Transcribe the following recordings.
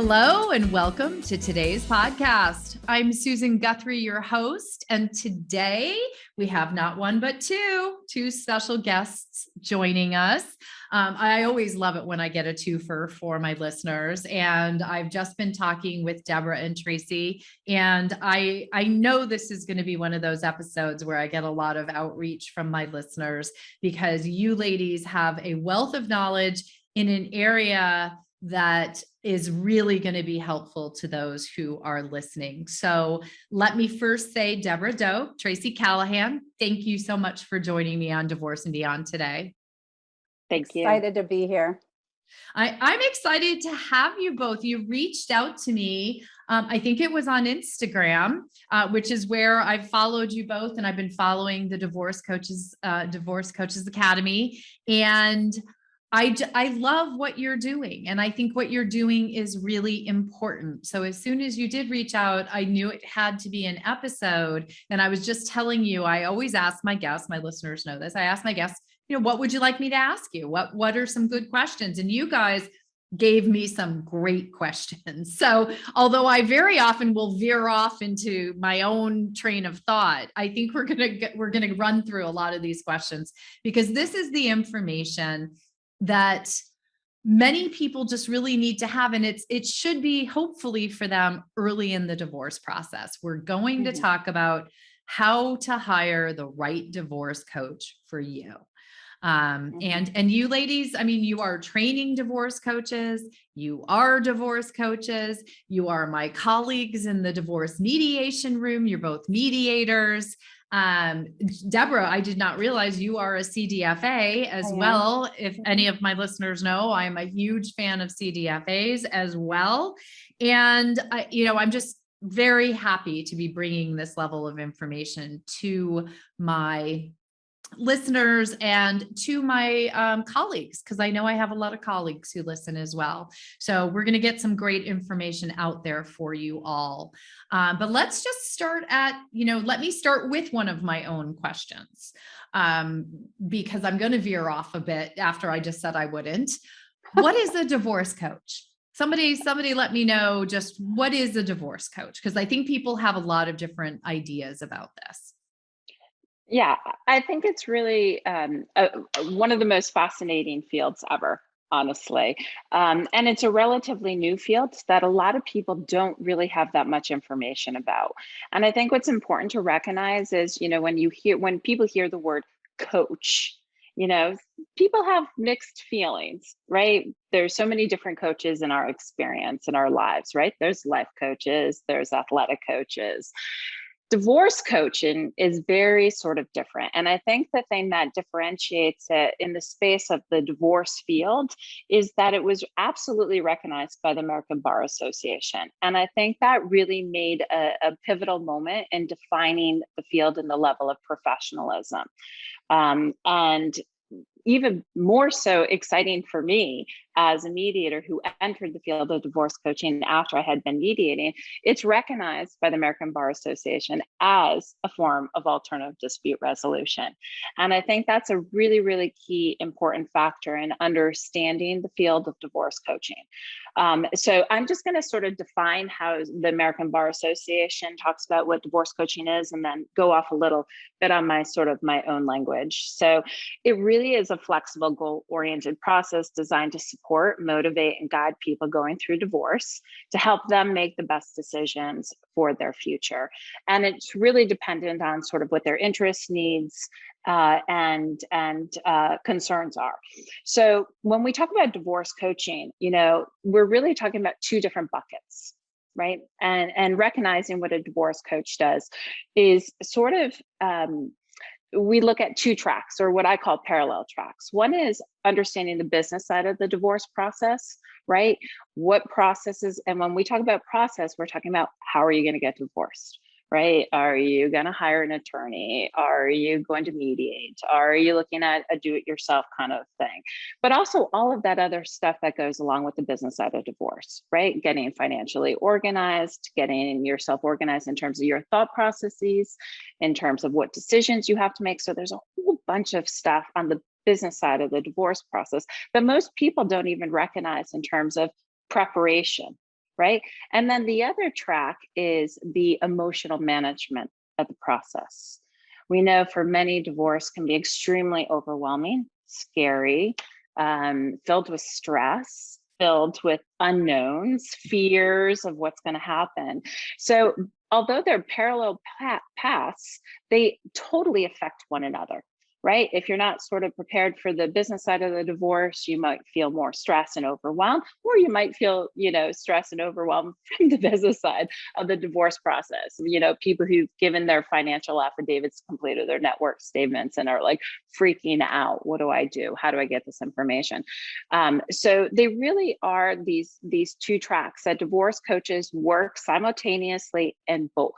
Hello and welcome to today's podcast. I'm Susan Guthrie, your host, and today we have not one but two special guests joining us. I always love it when I get a twofer for my listeners, and I've just been talking with Debra and Tracy, and I know this is going to be one of those episodes where I get a lot of outreach from my listeners because you ladies have a wealth of knowledge in an area that is really going to be helpful to those who are listening. So let me first say, Debra Doak, Tracy Callahan, thank you so much for joining me on Divorce and Beyond today. Thank you. Excited to be here. I'm excited to have you both. You reached out to me. I think it was on Instagram, which is where I've followed you both, and I've been following the Divorce Coaches Academy. And I love what you're doing. And I think what you're doing is really important. So as soon as you did reach out, I knew it had to be an episode. And I was just telling you, I always ask my guests, my listeners know this. I ask my guests, what would you like me to ask you? What are some good questions? And you guys gave me some great questions. So although I very often will veer off into my own train of thought, I think we're going to run through a lot of these questions because this is the information that many people just really need to have. And it should be hopefully for them early in the divorce process. We're going to talk about how to hire the right divorce coach for you. And you ladies, I mean, you are training divorce coaches, you are divorce coaches, you are my colleagues in the divorce mediation room. You're both mediators. Debra, I did not realize you are a CDFA as well. If any of my listeners know, I'm a huge fan of CDFAs as well. And I'm just very happy to be bringing this level of information to my listeners and to my colleagues, because I know I have a lot of colleagues who listen as well. So we're going to get some great information out there for you all. But let's just start let me start with one of my own questions, because I'm going to veer off a bit after I just said I wouldn't. What is a divorce coach? Somebody let me know just what is a divorce coach? Because I think people have a lot of different ideas about this. Yeah, I think it's really one of the most fascinating fields ever, honestly. And it's a relatively new field that a lot of people don't really have that much information about. And I think what's important to recognize is, when people hear the word coach, people have mixed feelings, right? There's so many different coaches in our experience in our lives, right? There's life coaches, there's athletic coaches. Divorce coaching is very sort of different. And I think the thing that differentiates it in the space of the divorce field is that it was absolutely recognized by the American Bar Association. And I think that really made a pivotal moment in defining the field and the level of professionalism. And even more so exciting for me as a mediator who entered the field of divorce coaching after I had been mediating, it's recognized by the American Bar Association as a form of alternative dispute resolution. And I think that's a really, really key important factor in understanding the field of divorce coaching. So I'm just going to sort of define how the American Bar Association talks about what divorce coaching is, and then go off a little bit on my own language. So it really is a flexible, goal-oriented process designed to support, motivate, and guide people going through divorce to help them make the best decisions for their future. And it's really dependent on sort of what their interests, needs, and concerns are. So when we talk about divorce coaching, we're really talking about two different buckets, right? And recognizing what a divorce coach does is sort of, we look at two tracks, or what I call parallel tracks. One is understanding the business side of the divorce process, right? What processes, and when we talk about process, we're talking about how are you going to get divorced, right? Are you going to hire an attorney? Are you going to mediate? Are you looking at a do-it-yourself kind of thing? But also all of that other stuff that goes along with the business side of divorce, right? Getting financially organized, getting yourself organized in terms of your thought processes, in terms of what decisions you have to make. So there's a whole bunch of stuff on the business side of the divorce process that most people don't even recognize in terms of preparation, right? And then the other track is the emotional management of the process. We know for many, divorce can be extremely overwhelming, scary, filled with stress, filled with unknowns, fears of what's going to happen. So, although they're parallel paths, they totally affect one another. Right? If you're not sort of prepared for the business side of the divorce, you might feel more stress and overwhelmed, or you might feel, stress and overwhelmed from the business side of the divorce process. People who've given their financial affidavits, completed their net worth statements, and are like freaking out. What do I do? How do I get this information? So they really are these two tracks that divorce coaches work simultaneously in both,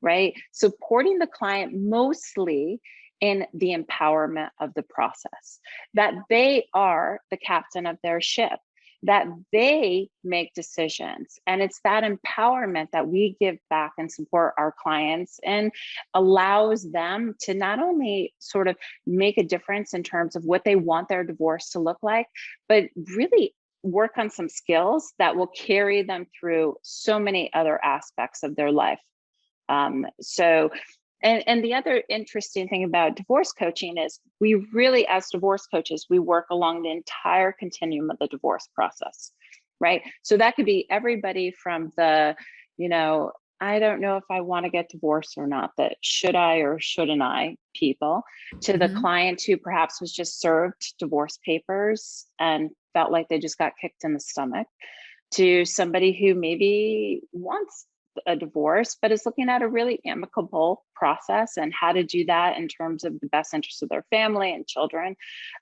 right? Supporting the client mostly in the empowerment of the process, that they are the captain of their ship, that they make decisions. And it's that empowerment that we give back and support our clients, and allows them to not only sort of make a difference in terms of what they want their divorce to look like, but really work on some skills that will carry them through so many other aspects of their life. And the other interesting thing about divorce coaching is we really, as divorce coaches, we work along the entire continuum of the divorce process, right? So that could be everybody from the, I don't know if I want to get divorced or not, that should I or shouldn't I people, to the client who perhaps was just served divorce papers and felt like they just got kicked in the stomach, to somebody who maybe wants a divorce, but is looking at a really amicable process and how to do that in terms of the best interests of their family and children,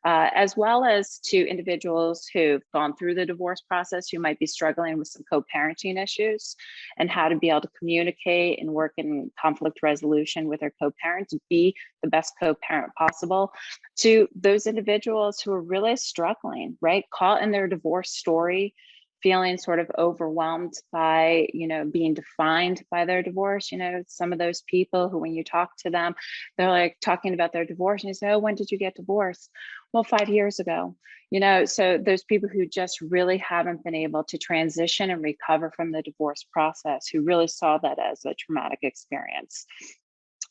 as well as to individuals who've gone through the divorce process who might be struggling with some co-parenting issues, and how to be able to communicate and work in conflict resolution with their co-parent to be the best co-parent possible, to those individuals who are really struggling, right? Caught in their divorce story, feeling sort of overwhelmed by, being defined by their divorce. Some of those people who, when you talk to them, they're like talking about their divorce and you say, oh, when did you get divorced? Well, 5 years ago. So those people who just really haven't been able to transition and recover from the divorce process, who really saw that as a traumatic experience.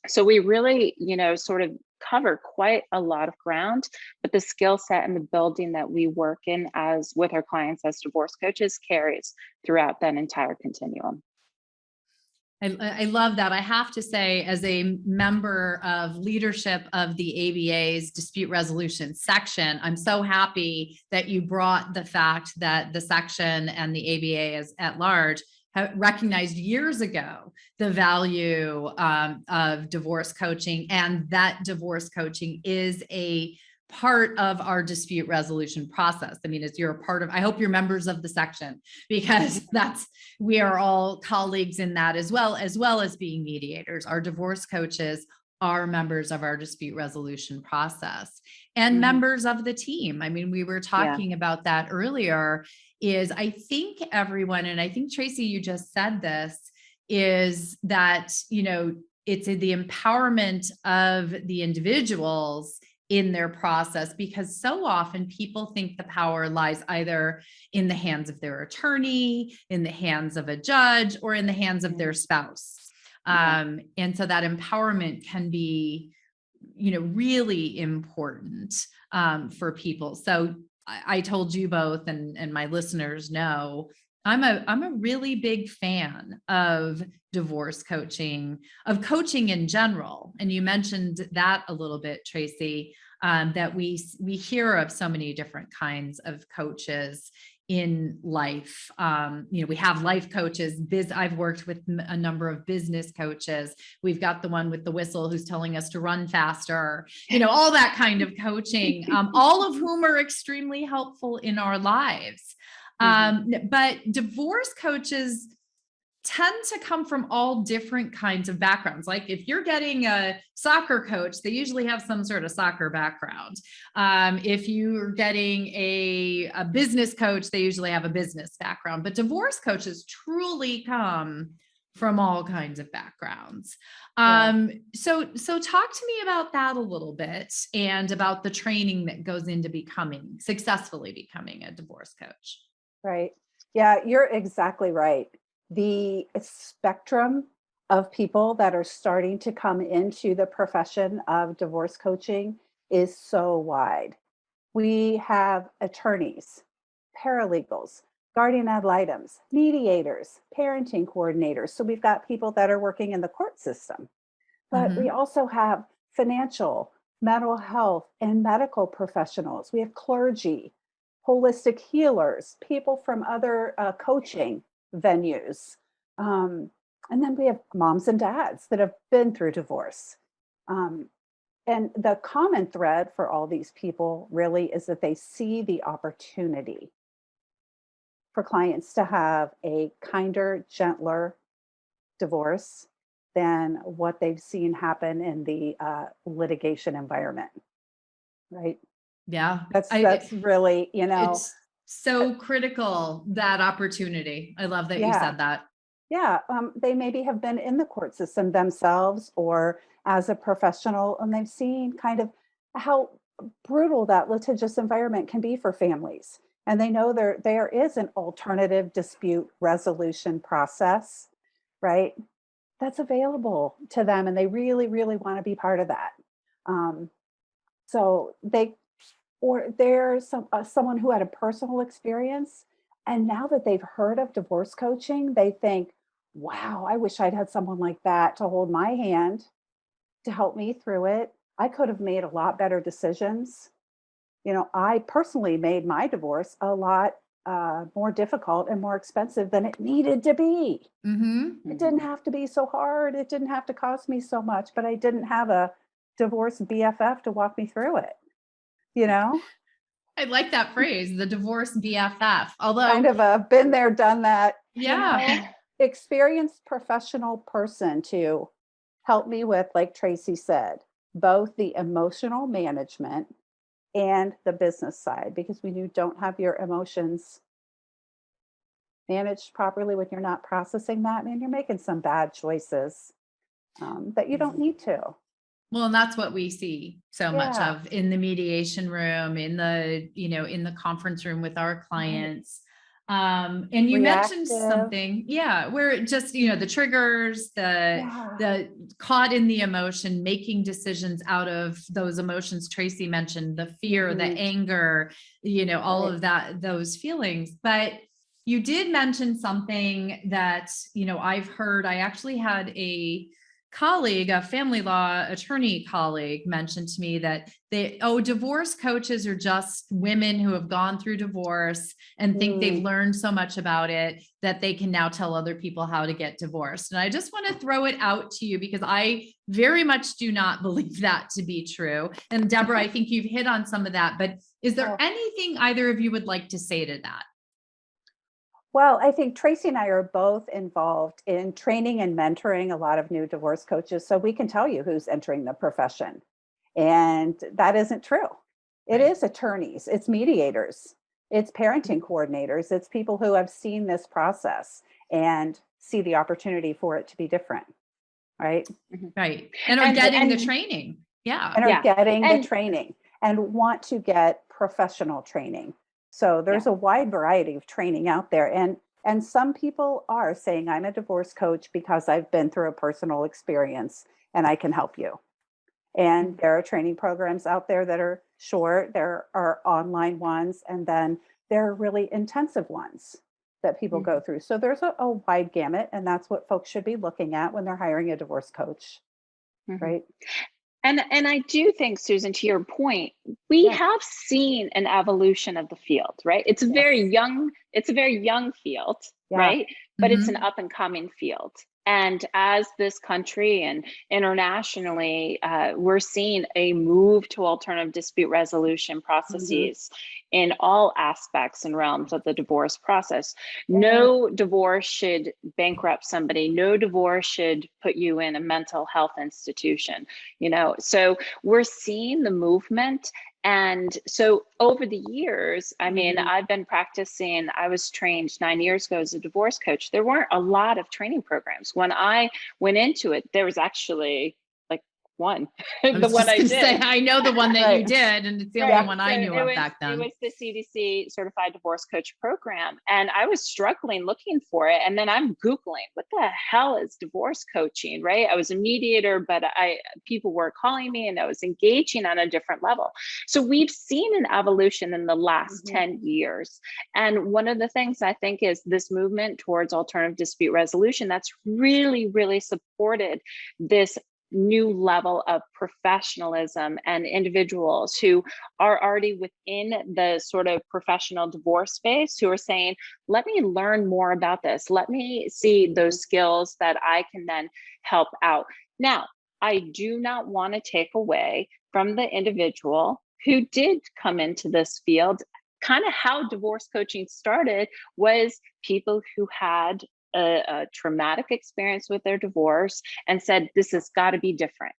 So we really, sort of cover quite a lot of ground, but the skill set and the building that we work in as with our clients as divorce coaches carries throughout that entire continuum. I love that. I have to say, as a member of leadership of the ABA's dispute resolution section, I'm so happy that you brought the fact that the section and the ABA as at large recognized years ago the value of divorce coaching, and that divorce coaching is a part of our dispute resolution process. I mean, you're a part of, I hope you're members of the section, because we are all colleagues in that, as well as being mediators. Our divorce coaches are members of our dispute resolution process and members of the team. I mean, we were talking about that earlier, is I think everyone, and I think Tracy, you just said this, is that, it's the empowerment of the individuals in their process, because so often people think the power lies either in the hands of their attorney, in the hands of a judge, or in the hands of their spouse. And so that empowerment can be, really important for people. So I told you both, and my listeners know, I'm a really big fan of divorce coaching, of coaching in general. And you mentioned that a little bit, Tracy, that we hear of so many different kinds of coaches in life. We have life coaches. I've worked with a number of business coaches. We've got the one with the whistle who's telling us to run faster, all that kind of coaching, all of whom are extremely helpful in our lives. But divorce coaches tend to come from all different kinds of backgrounds. Like if you're getting a soccer coach, they usually have some sort of soccer background. If you're getting a business coach, they usually have a business background. But divorce coaches truly come from all kinds of backgrounds. So talk to me about that a little bit, and about the training that goes into successfully becoming a divorce coach. Right. Yeah, you're exactly right. The spectrum of people that are starting to come into the profession of divorce coaching is so wide. We have attorneys, paralegals, guardian ad litems, mediators, parenting coordinators. So we've got people that are working in the court system, but we Mhm. also have financial, mental health, and medical professionals. We have clergy, holistic healers, people from other coaching venues. Um, and then we have moms and dads that have been through divorce. Um, and the common thread for all these people really is that they see the opportunity for clients to have a kinder, gentler divorce than what they've seen happen in the litigation environment, right? Yeah. That's really, It's so critical, that opportunity. I love that you yeah, said that. yeah. They maybe have been in the court system themselves or as a professional, and they've seen kind of how brutal that litigious environment can be for families. And they know there is an alternative dispute resolution process, right? That's available to them, and they really, really want to be part of that. Um, so they or there's someone who had a personal experience, and now that they've heard of divorce coaching, they think, "Wow, I wish I'd had someone like that to hold my hand to help me through it. I could have made a lot better decisions." I personally made my divorce a lot more difficult and more expensive than it needed to be. Hmm. It didn't have to be so hard. It didn't have to cost me so much, but I didn't have a divorce BFF to walk me through it, you know? I like that phrase, the divorce BFF. Kind Although, of a been there, done that, yeah. experienced professional person to help me with, like Tracy said, both the emotional management and the business side. Because when you don't have your emotions managed properly, when you're not processing that, man, you're making some bad choices that you don't need to. Well, and that's what we see so much Yeah, of in the mediation room, in the conference room with our right. clients. And you mentioned Reactive. something, yeah, where it just, the triggers, Yeah. the caught in the emotion, making decisions out of those emotions Tracy mentioned, the fear, the Mhm. anger, all Right. of that, those feelings. But you did mention something that, I've heard. I actually had a colleague, a family law attorney colleague, mentioned to me that divorce coaches are just women who have gone through divorce and think they've Mm. learned so much about it that they can now tell other people how to get divorced. And I just want to throw it out to you because I very much do not believe that to be true. And Debra, I think you've hit on some of that, but is there Oh, anything either of you would like to say to that? well, I think Tracy and I are both involved in training and mentoring a lot of new divorce coaches. So we can tell you who's entering the profession. And that isn't true. It Right. is attorneys, it's mediators, it's parenting coordinators, it's people who have seen this process and see the opportunity for it to be different, right? Mhm. Right. And are And getting the and training. Yeah. And are yeah, getting the and training and want to get professional training. So yeah. there's a wide variety of training out there. And some people are saying, I'm a divorce coach because I've been through a personal experience and I can help you. And Mhm. there are training programs out there that are short, there are online ones, and then there are really intensive ones that people go Mhm. through. So there's a wide gamut, and that's what folks should be looking at when they're hiring a divorce coach, Mhm. right? And I do think, Susan, to your point, we Yeah. have seen an evolution of the field, right? Yes. It's a very young field, Yeah. right? But it's an Hmm. up and coming field. And as this country and internationally, we're seeing a move to alternative dispute resolution Mhm. processes in all aspects and realms of the divorce process. Yes. No divorce should bankrupt somebody. No divorce should put you in a mental health institution. So we're seeing the movement. And so over the years, I mean, Mhm. I've been practicing. I was trained 9 years ago as a divorce coach. There weren't a lot of training programs when I went into it. There was actually like one, I the was one just I gonna did. say, I know the one that you Right. did, and it's the Right. only one I So knew of back then. It was the CDC certified divorce coach program. And I was struggling looking for it. And then I'm Googling, what the hell is divorce coaching, right? I was a mediator, but people were calling me and I was engaging on a different level. So we've seen an evolution in the last 10 years. And one of the things I think is this movement towards alternative dispute resolution that's really, really supported this new level of professionalism and individuals who are already within the sort of professional divorce space who are saying, let me learn more about this. Let me see those skills that I can then help out. Now, I do not want to take away from the individual who did come into this field. Kind of how divorce coaching started was people who had a traumatic experience with their divorce and said, this has got to be different.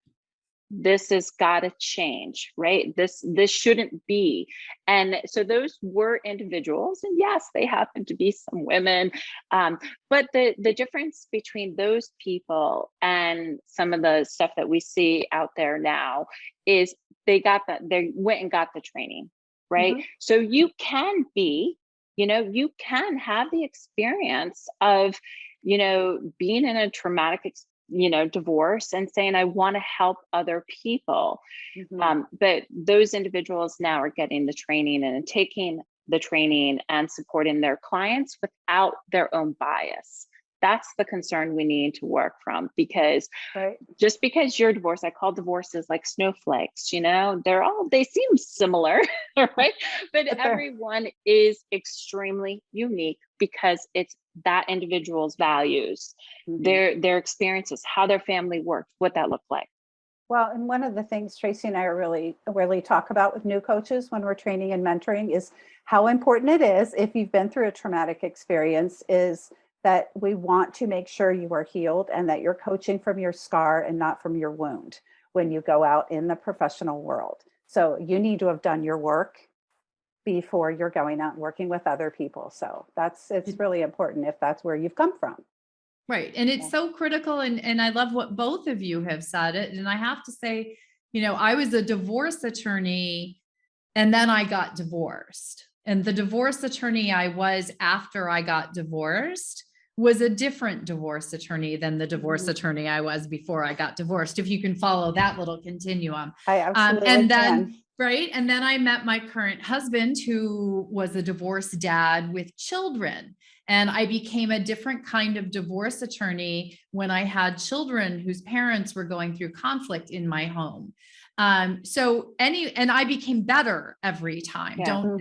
This has got to change, right? This shouldn't be. And so those were individuals, and yes, they happen to be some women. But the difference between those people and some of the stuff that we see out there now is they went and got the training, right? So you can be, you can have the experience of, being in a traumatic, divorce and saying, I want to help other people. But those individuals now are getting the training and taking the training and supporting their clients without their own bias. That's the concern we need to work from, because just because you're divorced, I call divorces like snowflakes, they seem similar, right? But everyone is extremely unique because it's that individual's values, their experiences, how their family worked, what that looked like. Well, and one of the things Tracy and I are really talk about with new coaches when we're training and mentoring is how important it is, if you've been through a traumatic experience, is that we want to make sure you are healed and that you're coaching from your scar and not from your wound when you go out in the professional world. So you need to have done your work before you're going out and working with other people. So it's really important if that's where you've come from. Right. And it's so critical. And I love what both of you have said it. And I have to say, I was a divorce attorney and then I got divorced. And the divorce attorney I was after I got divorced was a different divorce attorney than the divorce attorney I was before I got divorced, if you can follow that little continuum. I absolutely and then can. Right. And then I met my current husband, who was a divorced dad with children. And I became a different kind of divorce attorney when I had children whose parents were going through conflict in my home. And I became better every time.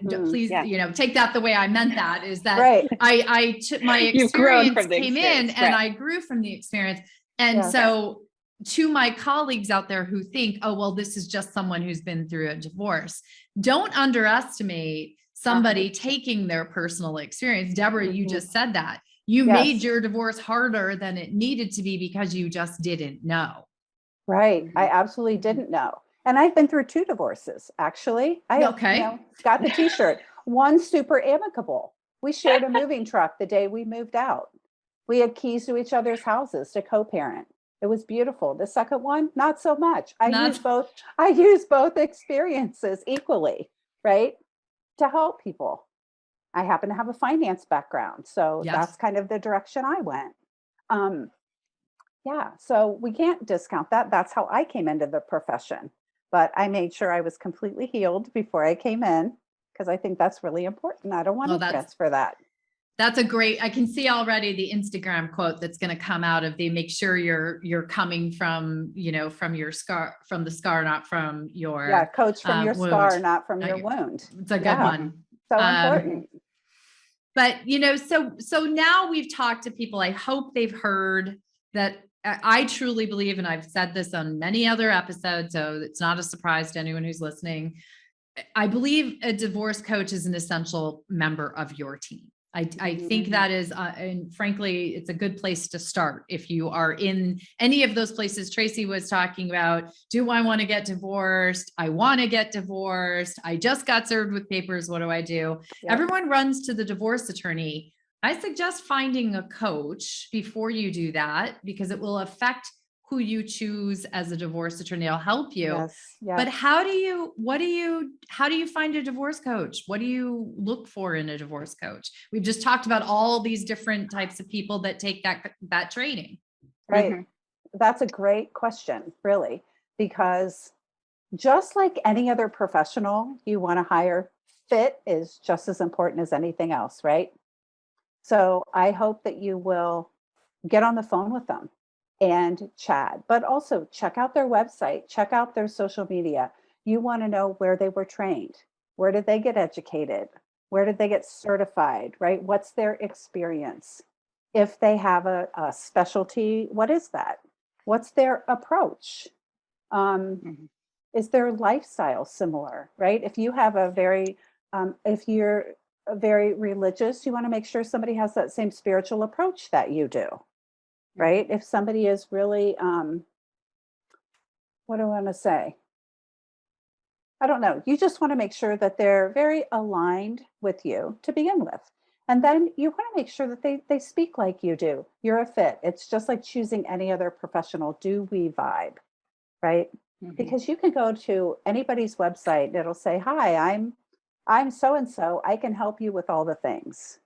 Please, take that the way I meant that, is that I took my experience came in and I grew from the experience. And so to my colleagues out there who think, oh, well, this is just someone who's been through a divorce, don't underestimate somebody taking their personal experience. Debra, you just said that. You made your divorce harder than it needed to be because you just didn't know. Right. I absolutely didn't know. And I've been through 2 divorces, actually. I got the t-shirt. One super amicable. We shared a moving truck the day we moved out. We had keys to each other's houses to co-parent. It was beautiful. The second one, not so much. I use both experiences equally, right? To help people. I happen to have a finance background, so that's kind of the direction I went. So we can't discount that. That's how I came into the profession. But I made sure I was completely healed before I came in, because I think that's really important. I don't want to transfer that. That's I can see already the Instagram quote that's going to come out of make sure you're coming from, from your scar, from the scar, not from your coach from your wound. scar, not from your wound. It's a good one. So important. But, so now we've talked to people. I hope they've heard that. I truly believe, and I've said this on many other episodes, so it's not a surprise to anyone who's listening. I believe a divorce coach is an essential member of your team. I think that is, and frankly, it's a good place to start. If you are in any of those places Tracy was talking about, do I want to get divorced? I want to get divorced. I just got served with papers. What do I do? Yep. Everyone runs to the divorce attorney. I suggest finding a coach before you do that, because it will affect who you choose as a divorce attorney. I'll help you. Yes. Yeah. But how do you find a divorce coach? What do you look for in a divorce coach? We've just talked about all these different types of people that take that training. Right. Mhm. That's a great question, really, because just like any other professional you want to hire, fit is just as important as anything else, right? So I hope that you will get on the phone with them and chat, but also check out their website, check out their social media. You want to know where they were trained, where did they get educated, where did they get certified, right? What's their experience? If they have a specialty, what is that? What's their approach? Mhm. Is their lifestyle similar, right? If you have if you're very religious, you want to make sure somebody has that same spiritual approach that you do, right? If somebody is really, what do I want to say? I don't know. You just want to make sure that they're very aligned with you to begin with. And then you want to make sure that they speak like you do. You're a fit. It's just like choosing any other professional. Do we vibe, right? Mhm. Because you can go to anybody's website and it'll say, "Hi, I'm so and so. I can help you with all the things."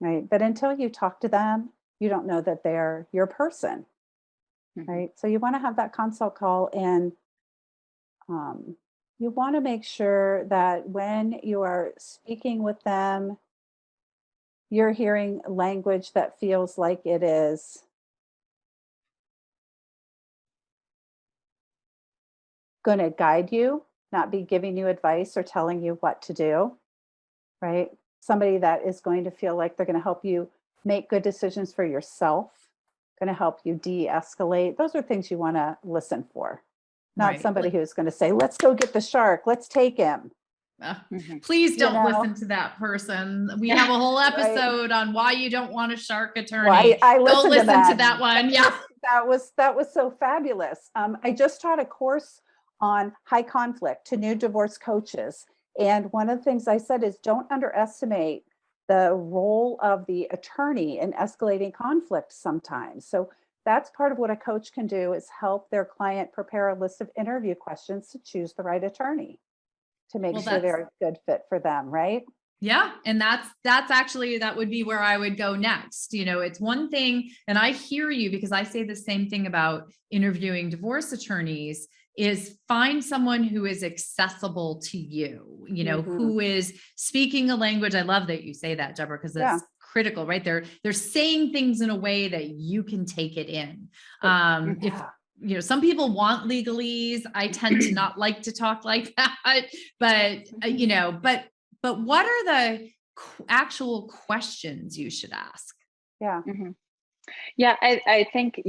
Right? But until you talk to them, you don't know that they're your person, Mhm. right? So you want to have that consult call, and um, you want to make sure that when you are speaking with them, you're hearing language that feels like it is going to guide you, not be giving you advice or telling you what to do, right? Somebody that is going to feel like they're going to help you make good decisions for yourself, going to help you de-escalate. Those are things you want to listen for. Not Right. somebody who's going to say, "Let's go get the shark. Let's take him." Mhm. Please You don't know? listen to that person. We have a whole Right. episode on why you don't want a shark Well, attorney. I Go listened to listen to that. that one. Yeah. That was so fabulous. I just taught a course on high conflict to new divorce coaches. And one of the things I said is don't underestimate the role of the attorney in escalating conflict sometimes. So that's part of what a coach can do is help their client prepare a list of interview questions to choose the right attorney to make Well, sure they're a good fit for them, right? yeah. And that's actually, that would be where I would go next. It's one thing, and I hear you because I say the same thing about interviewing divorce attorneys is find someone who is accessible to you, Mhm. who is speaking a language. I love that you say that, Debra, because Yeah. it's critical, right? They're saying things in a way that you can take it in. If Yeah. some people want legalese, I tend to not like to talk like that, but but what are the actual questions you should ask? Yeah. Mhm. Yeah, I think,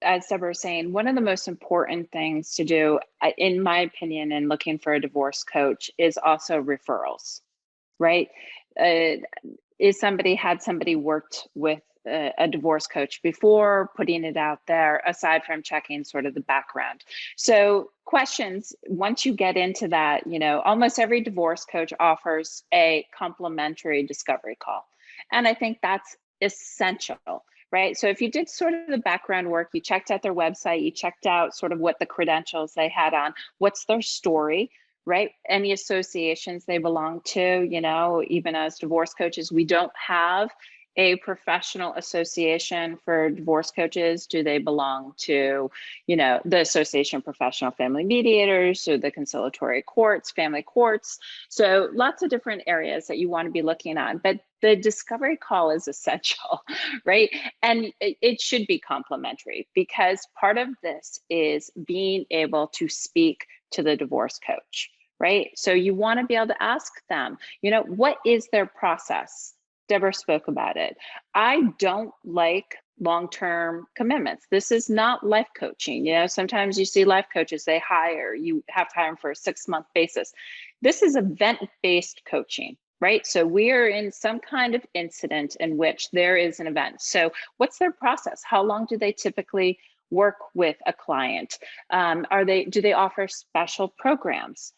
as Deborah was saying, one of the most important things to do, in my opinion, in looking for a divorce coach is also referrals, right? Uh, had somebody worked with a divorce coach before, putting it out there, aside from checking sort of the background? So questions, once you get into that, almost every divorce coach offers a complimentary discovery call. And I think that's essential, right? So if you did sort of the background work, you checked out their website, you checked out sort of what the credentials they had on, what's their story, right? Any associations they belong to, even as divorce coaches, we don't have a professional association for divorce coaches. Do they belong to, the Association of Professional Family Mediators or the conciliatory courts, family courts? So lots of different areas that you want to be looking on, but the discovery call is essential, right? And it should be complimentary because part of this is being able to speak to the divorce coach, right? So you want to be able to ask them, what is their process? Debra spoke about it. I don't like long-term commitments. This is not life coaching. Sometimes you see life coaches, you have to hire them for a 6-month basis. This is event-based coaching, right? So we are in some kind of incident in which there is an event. So what's their process? How long do they typically work with a client? Do they offer special programs?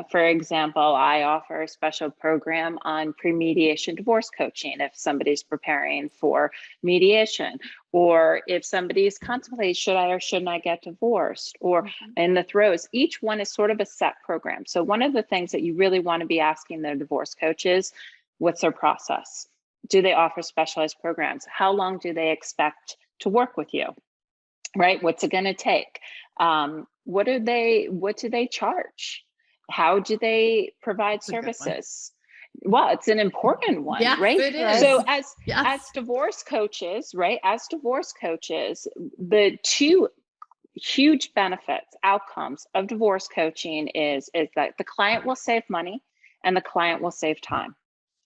For example, I offer a special program on pre-mediation divorce coaching if somebody's preparing for mediation, or if somebody's contemplating, should I or shouldn't I get divorced, or in the throes. Each one is sort of a set program. So one of the things that you really want to be asking their divorce coaches, what's their process? Do they offer specialized programs? How long do they expect to work with you? Right? What's it going to take? What do they charge? How do they provide services? Well, it's an important one, yes, right? It is. So as divorce coaches, right? As divorce coaches, the two huge benefits, outcomes of divorce coaching is that the client will save money and the client will save time.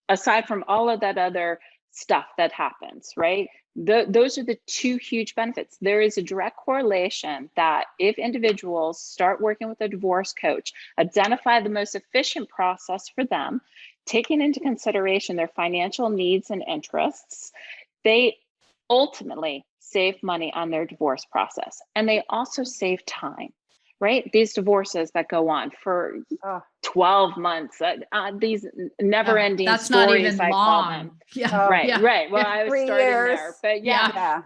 Aside from all of that other stuff that happens, right? Those are the two huge benefits. There is a direct correlation that if individuals start working with a divorce coach, identify the most efficient process for them, taking into consideration their financial needs and interests, they ultimately save money on their divorce process. And they also save time, right? These divorces that go on for 12 months, these never-ending that's stories, not even I long. call them. Yeah. Right. Well, I was 3 starting years. there, but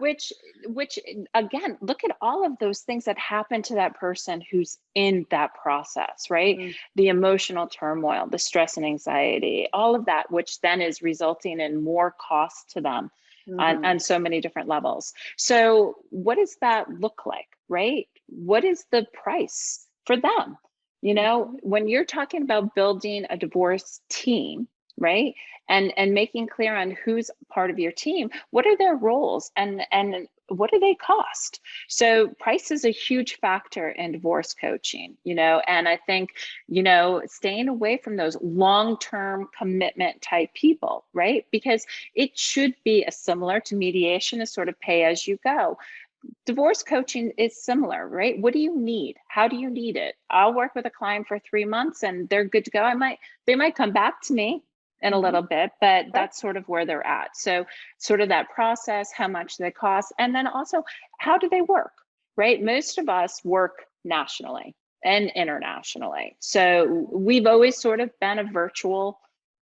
which again, look at all of those things that happen to that person who's in that process, right? The emotional turmoil, the stress and anxiety, all of that, which then is resulting in more cost to them on so many different levels. So what does that look like, right? What is the price for them? When you're talking about building a divorce team, right? And making clear on who's part of your team, what are their roles and what do they cost? So price is a huge factor in divorce coaching, and I think, staying away from those long-term commitment type people, right? Because it should be similar to mediation, is sort of pay as you go. Divorce coaching is similar, right? What do you need? How do you need it? I'll work with a client for 3 months and they're good to go. They might come back to me in a little bit, but that's sort of where they're at. So sort of that process, how much they cost, and then also how do they work, right? Most of us work nationally and internationally. So we've always sort of been a virtual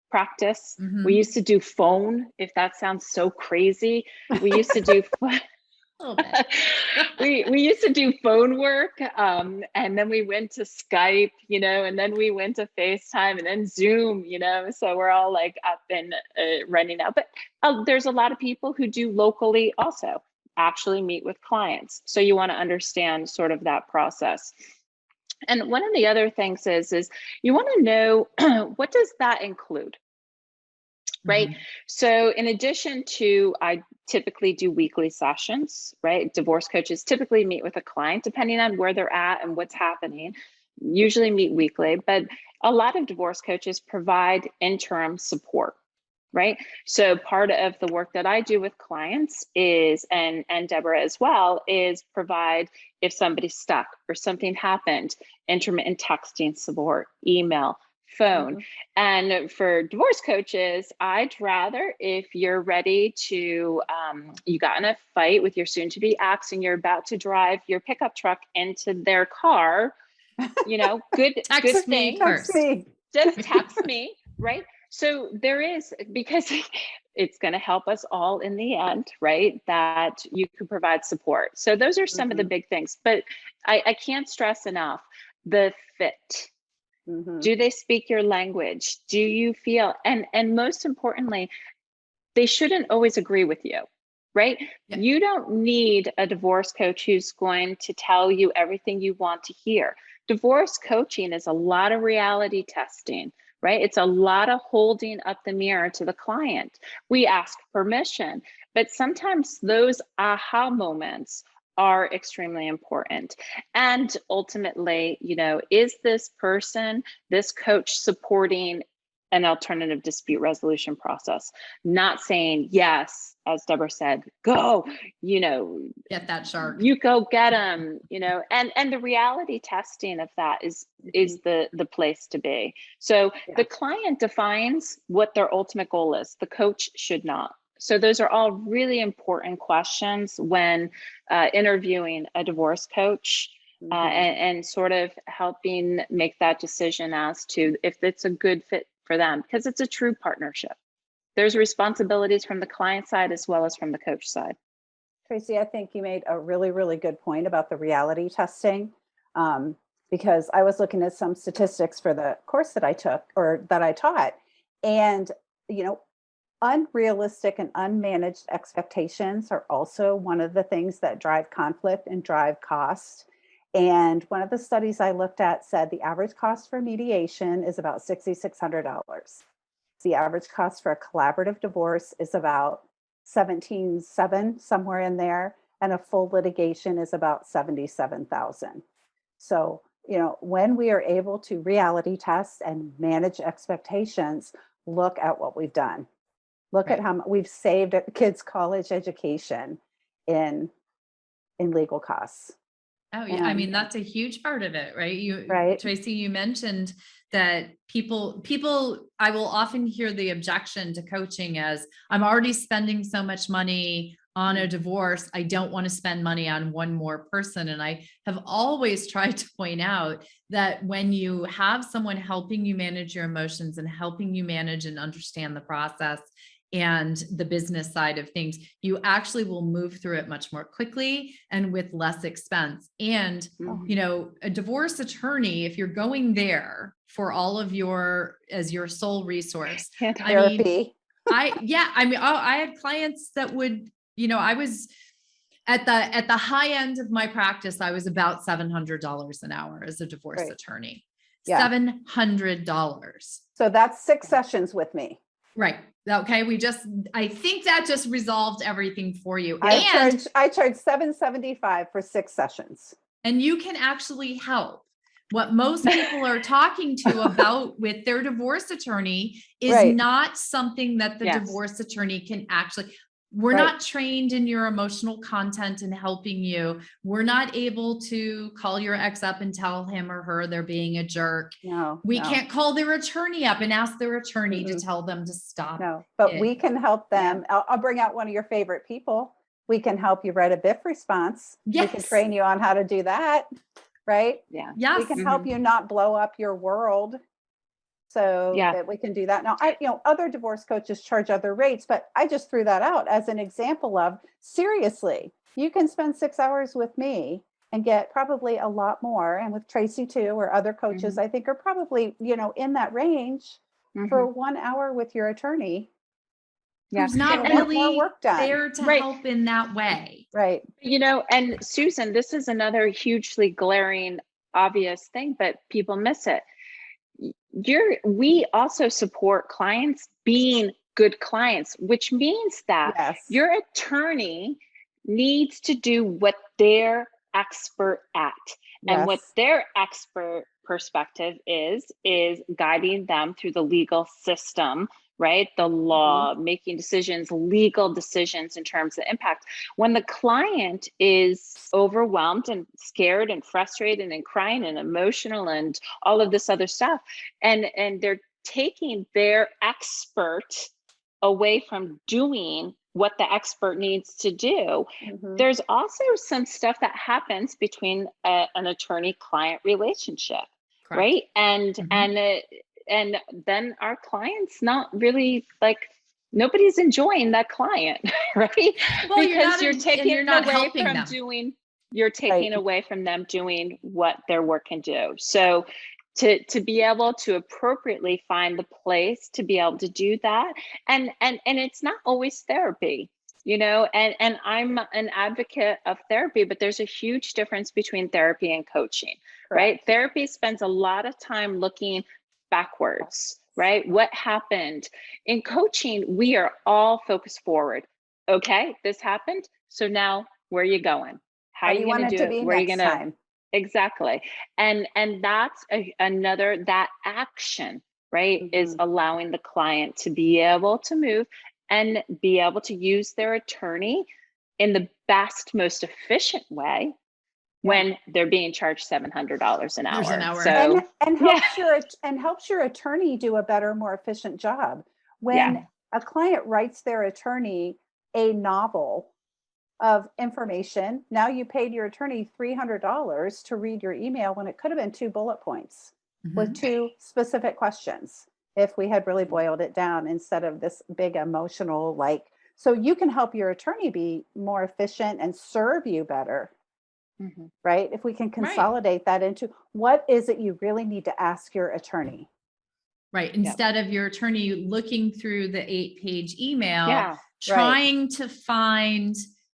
practice. We used to do phone, if that sounds so crazy. We used to do we used to do phone work, and then we went to Skype, and then we went to FaceTime and then Zoom, so we're all like up and running now. But there's a lot of people who do locally also actually meet with clients. So you want to understand sort of that process. And one of the other things is you want to know what does that include? Right. So in addition to, I typically do weekly sessions, right? Divorce coaches typically meet with a client, depending on where they're at and what's happening, usually meet weekly, but a lot of divorce coaches provide interim support, right? So part of the work that I do with clients is, and Debra as well, is provide, if somebody's stuck or something happened, intermittent texting support, email, phone. And for divorce coaches, I'd rather, if you're ready to, you got in a fight with your soon to be ex and you're about to drive your pickup truck into their car, good Text me thing. first. Just text me, right? So there is, because it's going to help us all in the end, right? That you can provide support. So those are some of the big things, but I can't stress enough the fit. Do they speak your language? Do you feel, and most importantly, they shouldn't always agree with you, right? Yeah. You don't need a divorce coach who's going to tell you everything you want to hear. Divorce coaching is a lot of reality testing, right? It's a lot of holding up the mirror to the client. We ask permission, but sometimes those aha moments are extremely important. And ultimately, is this person, this coach, supporting an alternative dispute resolution process? Not saying, yes, as Debra said, go, get that shark. You go get them, and the reality testing of that is the place to be. So the client defines what their ultimate goal is. The coach should not. So those are all really important questions when interviewing a divorce coach. and sort of helping make that decision as to if it's a good fit for them, because it's a true partnership. There's responsibilities from the client side as well as from the coach side. Tracy, I think you made a really, really good point about the reality testing, because I was looking at some statistics for the course that I took or that I taught. And, unrealistic and unmanaged expectations are also one of the things that drive conflict and drive cost. And one of the studies I looked at said the average cost for mediation is about $6,600. The average cost for a collaborative divorce is about $17,700, somewhere in there, and a full litigation is about $77,000. So, when we are able to reality test and manage expectations, look at what we've done. Look at how much we've saved kids' college education in legal costs. Oh yeah, I mean, that's a huge part of it, right? Right. Tracy, you mentioned that people, I will often hear the objection to coaching as, I'm already spending so much money on a divorce, I don't want to spend money on one more person. And I have always tried to point out that when you have someone helping you manage your emotions and helping you manage and understand the process and the business side of things, you actually will move through it much more quickly and with less expense. And, a divorce attorney, if you're going there for all of as your sole resource, therapy. I had clients that would, I was at the high end of my practice, I was about $700 an hour as a divorce attorney. Yeah. $700. So that's 6 sessions with me. Right. Okay. I think that just resolved everything for you. I charge $775 for 6 sessions. And you can actually help. What most people are talking to about with their divorce attorney is not something that the divorce attorney can actually. We're not trained in your emotional content and helping you. We're not able to call your ex up and tell him or her they're being a jerk. We can't call their attorney up and ask their attorney to tell them to stop. No, but we can help them. I'll bring out one of your favorite people. We can help you write a BIF response. Yes. We can train you on how to do that. Right? Yeah. Yes. We can help you not blow up your world. So that we can do that. Now, other divorce coaches charge other rates, but I just threw that out as an example of, seriously, you can spend 6 hours with me and get probably a lot more. And with Tracy too, or other coaches, I think are probably, in that range for 1 hour with your attorney. Who's not really there to help in that way. Right. And Susan, this is another hugely glaring, obvious thing, but people miss it. We also support clients being good clients, which means that your attorney needs to do what they're expert at. And what their expert perspective is guiding them through the legal system, right? The law, making decisions, legal decisions in terms of impact. When the client is overwhelmed and scared and frustrated and crying and emotional and all of this other stuff, and they're taking their expert away from doing what the expert needs to do, there's also some stuff that happens between an attorney-client relationship, right? And then our client's not really nobody's enjoying that client, right? Well, because you're taking away from them doing what their work can do. So to be able to appropriately find the place to be able to do that, and it's not always therapy, and I'm an advocate of therapy, but there's a huge difference between therapy and coaching, right? Therapy spends a lot of time looking backwards, right? What happened? In coaching, we are all focused forward. Okay, this happened. So now where are you going? How are you going to do it? Where are you going to? Exactly. And that's another, that action, right, is allowing the client to be able to move and be able to use their attorney in the best, most efficient way when they're being charged $700 an hour. So and helps your attorney do a better, more efficient job. When a client writes their attorney a novel of information. Now you paid your attorney $300 to read your email when it could have been 2 bullet points with 2 specific questions if we had really boiled it down instead of this big emotional, like, so you can help your attorney be more efficient and serve you better. Right? If we can consolidate that into what is it you really need to ask your attorney? Right. Instead of your attorney looking through the 8-page email, trying to find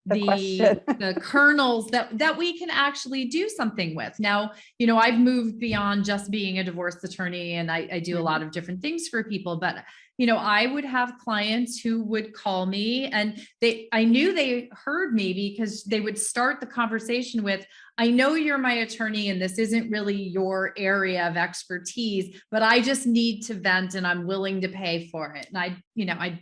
the kernels that we can actually do something with. Now, I've moved beyond just being a divorce attorney, and I do a lot of different things for people, but I would have clients who would call me, and I knew they heard me because they would start the conversation with, I know you're my attorney and this isn't really your area of expertise, but I just need to vent and I'm willing to pay for it. And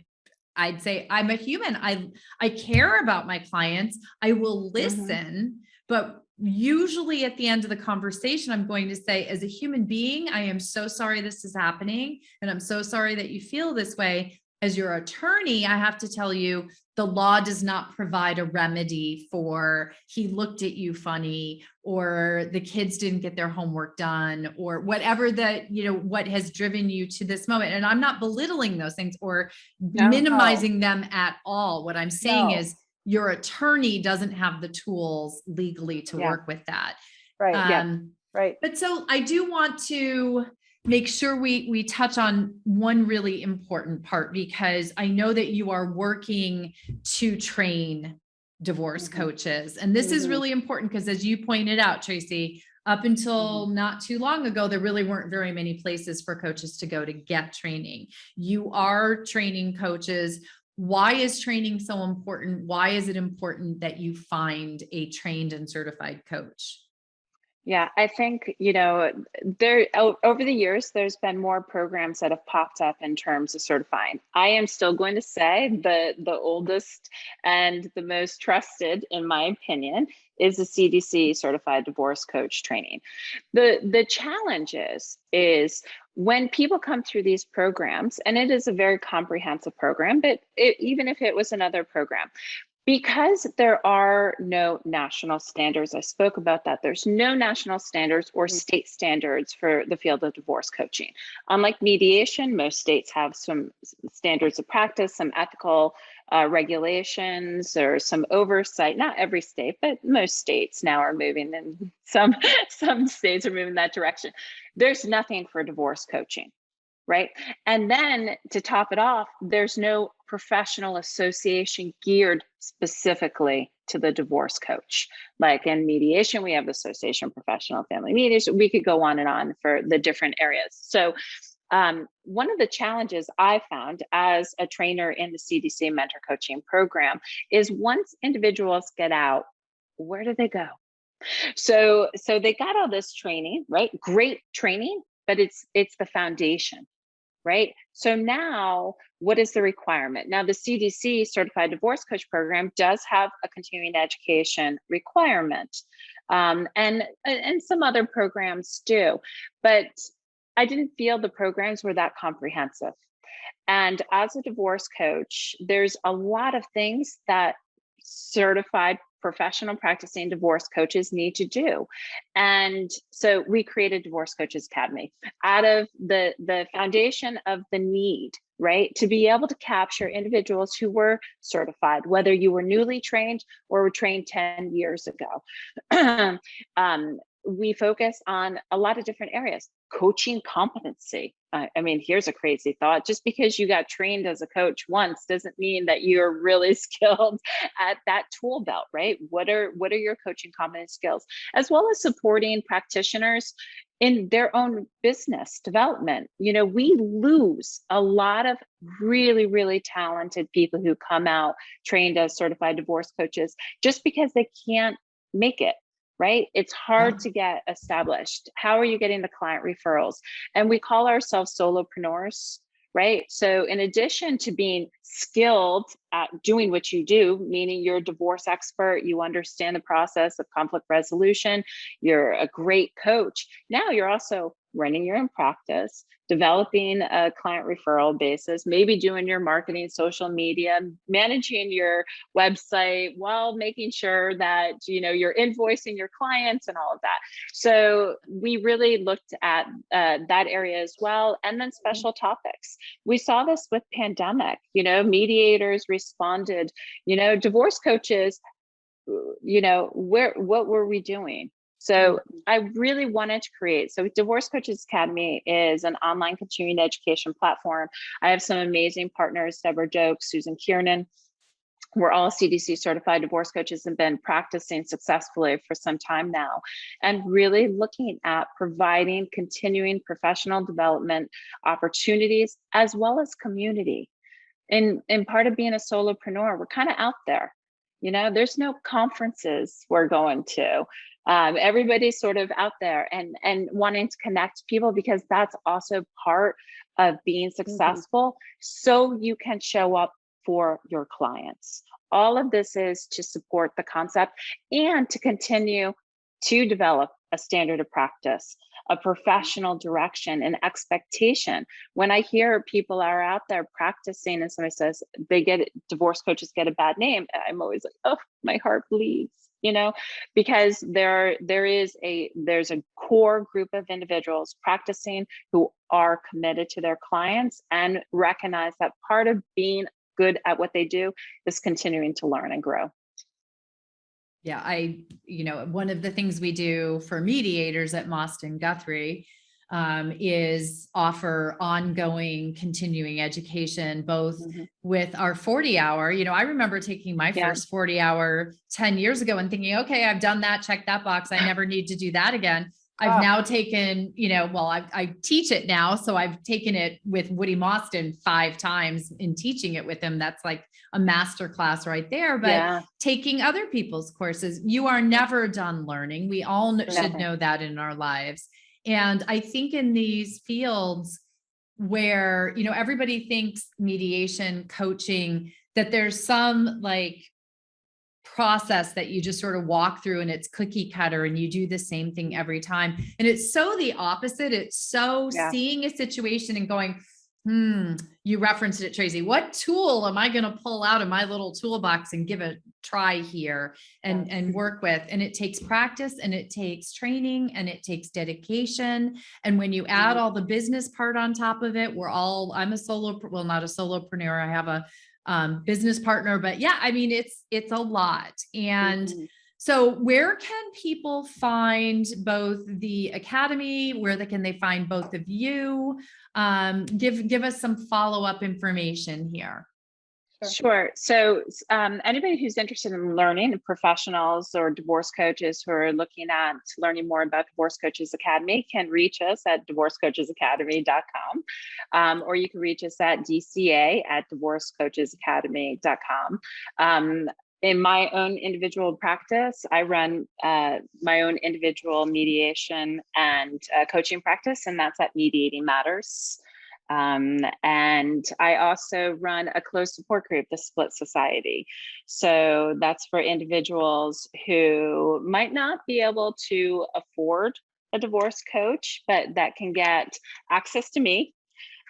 I'd say, I'm a human. I care about my clients. I will listen, but usually at the end of the conversation, I'm going to say, as a human being, I am so sorry this is happening. And I'm so sorry that you feel this way. As your attorney, I have to tell you, the law does not provide a remedy for he looked at you funny, or the kids didn't get their homework done, or whatever what has driven you to this moment. And I'm not belittling those things or minimizing them at all. What I'm saying is your attorney doesn't have the tools legally to work with that. Right. But so I do want to make sure we touch on one really important part, because I know that you are working to train divorce coaches. And this is really important because, as you pointed out, Tracy, up until not too long ago, there really weren't very many places for coaches to go to get training. You are training coaches. Why is training so important? Why is it important that you find a trained and certified coach? Yeah, I think, there over the years, there's been more programs that have popped up in terms of certifying. I am still going to say the oldest and the most trusted, in my opinion, is the CDC certified divorce coach training. The challenge is when people come through these programs, and it is a very comprehensive program, but even if it was another program, because there are no national standards, I spoke about that. There's no national standards or state standards for the field of divorce coaching. Unlike mediation, most states have some standards of practice, some ethical regulations, or some oversight. Not every state, but most states now are moving, and some states are moving that direction. There's nothing for divorce coaching. Right. And then to top it off, there's no professional association geared specifically to the divorce coach. Like in mediation, we have the Association of Professional Family Mediation. We could go on and on for the different areas. So one of the challenges I found as a trainer in the CDC mentor coaching program is once individuals get out, where do they go? So they got all this training, right? Great training, but it's the foundation. Right. So now what is the requirement? Now, the CDC certified divorce coach program does have a continuing education requirement. And some other programs do, but I didn't feel the programs were that comprehensive. And as a divorce coach, there's a lot of things that certified professional practicing divorce coaches need to do. And so we created Divorce Coaches Academy out of the foundation of the need, right? To be able to capture individuals who were certified, whether you were newly trained or were trained 10 years ago. We focus on a lot of different areas. Coaching competency. I mean, here's a crazy thought. Just because you got trained as a coach once doesn't mean that you're really skilled at that tool belt, right? What are your coaching competence skills? As well as supporting practitioners in their own business development. We lose a lot of really, really talented people who come out trained as certified divorce coaches just because they can't make it. Right? It's hard to get established. How are you getting the client referrals? And we call ourselves solopreneurs, right? So in addition to being skilled at doing what you do, meaning you're a divorce expert, you understand the process of conflict resolution, you're a great coach. Now you're also running your own practice, developing a client referral basis, maybe doing your marketing, social media, managing your website while making sure that, you know, you're invoicing your clients and all of that. So we really looked at that area as well. And then special topics. We saw this with pandemic, you know, mediators responded, you know, divorce coaches, you know, what were we doing? So I really wanted to create, so Divorce Coaches Academy is an online continuing education platform. I have some amazing partners, Debra Doak, Susan Kiernan. We're all CDC certified divorce coaches and been practicing successfully for some time now, and really looking at providing continuing professional development opportunities as well as community. And part of being a solopreneur, we're kind of out there. You know, there's no conferences we're going to. Everybody's sort of out there and wanting to connect people, because that's also part of being successful. So you can show up for your clients. All of this is to support the concept and to continue to develop a standard of practice, a professional direction, and expectation. When I hear people are out there practicing and somebody says divorce coaches get a bad name, I'm always like, oh, my heart bleeds, you know, because there's a core group of individuals practicing who are committed to their clients and recognize that part of being good at what they do is continuing to learn and grow. Yeah, you know, one of the things we do for mediators at Guthrie is offer ongoing continuing education, both with our 40-hour. You know, I remember taking my first 40-hour 10 years ago and thinking, okay, I've done that, check that box. I never need to do that again. I've now taken, you know, well, I teach it now. So I've taken it with Woody Mostyn 5 times in teaching it with him. That's like a master class right there. But taking other people's courses, you are never done learning. We all should know that in our lives. And I think in these fields where, you know, everybody thinks mediation, coaching, that there's some like process that you just sort of walk through and it's cookie cutter and you do the same thing every time. And it's so the opposite. It's so seeing a situation and going, you referenced it, Tracy. What tool am I going to pull out of my little toolbox and give a try here and work with? And it takes practice and it takes training and it takes dedication. And when you add all the business part on top of it, I'm a not a solopreneur. I have a business partner, but yeah, I mean, it's a lot. And so where can people find both the Academy? Where can they find both of you? Give us some follow-up information here. Sure. So anybody who's interested in learning, professionals or divorce coaches who are looking at learning more about Divorce Coaches Academy, can reach us at divorcecoachesacademy.com, or you can reach us at dca@divorcecoachesacademy.com. In my own individual practice, I run my own individual mediation and coaching practice, and that's at Mediating Matters. And I also run a closed support group, the Split Society. So that's for individuals who might not be able to afford a divorce coach, but that can get access to me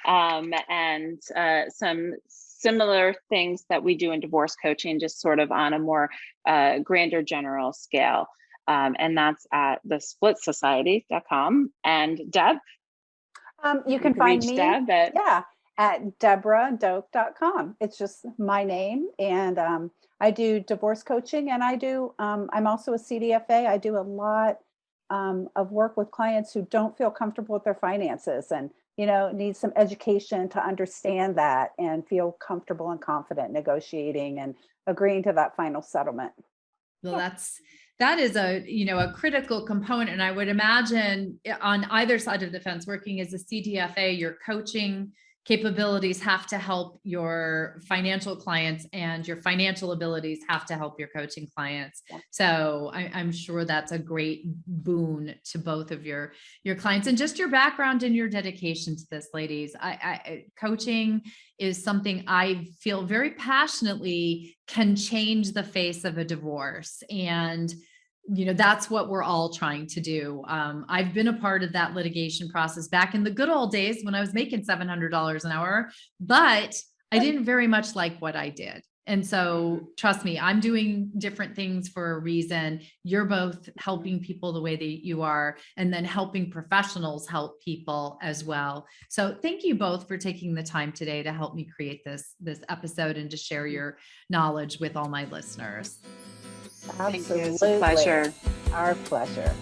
and some similar things that we do in divorce coaching, just sort of on a more grander general scale. And that's at thesplitsociety.com. And Deb? You can find me Deb at debradoak.com. It's just my name. And I do divorce coaching, and I'm also a CDFA. I do a lot of work with clients who don't feel comfortable with their finances and, you know, need some education to understand that and feel comfortable and confident negotiating and agreeing to that final settlement. Well, that is a critical component. And I would imagine on either side of the fence, working as a CDFA, your coaching capabilities have to help your financial clients and your financial abilities have to help your coaching clients. So I'm sure that's a great boon to both of your clients, and just your background and your dedication to this, ladies. Coaching is something I feel very passionately can change the face of a divorce. And that's what we're all trying to do. I've been a part of that litigation process back in the good old days when I was making $700 an hour, but I didn't very much like what I did. And so trust me, I'm doing different things for a reason. You're both helping people the way that you are, and then helping professionals help people as well. So thank you both for taking the time today to help me create this episode and to share your knowledge with all my listeners. Absolutely. Thank you. It's a pleasure. Our pleasure.